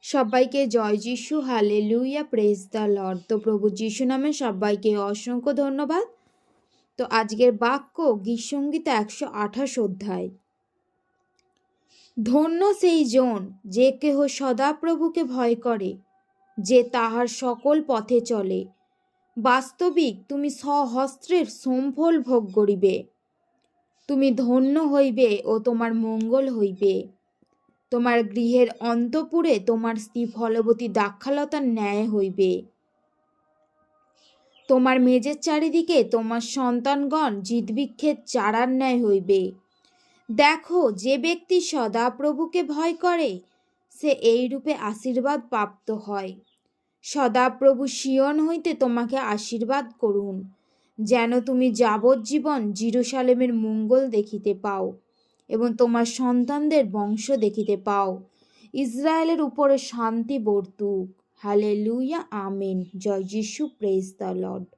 সবাইকে জয় যিশু, hallelujah, praise the Lord. তো প্রভু যিশু নামে সবাইকে অসংখ্য ধন্যবাদ। তো আজকের বাক্য গীতসংগীতা 128 অধ্যায়। ধন্য সেই জন যে কেহ সদাপ্রভুকে ভয় করে, যে তাহার সকল পথে চলে। বাস্তবিক তুমি স্বহস্ত্রের সম্ফল ভোগ করিবে। তুমি ধন্য হইবে ও তোমার মঙ্গল হইবে। তোমার গৃহের অন্তঃপুরে তোমার স্ত্রী ফলবতী দ্রাক্ষালতার ন্যায় হইবে। তোমার মেজের চারিদিকে তোমার সন্তানগণ জিতবৃক্ষের চারার ন্যায় হইবে। দেখো, যে ব্যক্তি সদাপ্রভুকে ভয় করে, সে এইরূপে আশীর্বাদ প্রাপ্ত হয়। সদাপ্রভু সিয়ন হইতে তোমাকে আশীর্বাদ করুন, যেন তুমি যাবজ্জীবন যেরুশালেমের মঙ্গল দেখিতে পাও এবং তোমার সন্তানদের বংশ দেখিতে পাও। ইসরায়েলের উপরে শান্তি বর্তুক। Hallelujah, amen. জয় যিশু, প্রেজ দ্য লর্ড।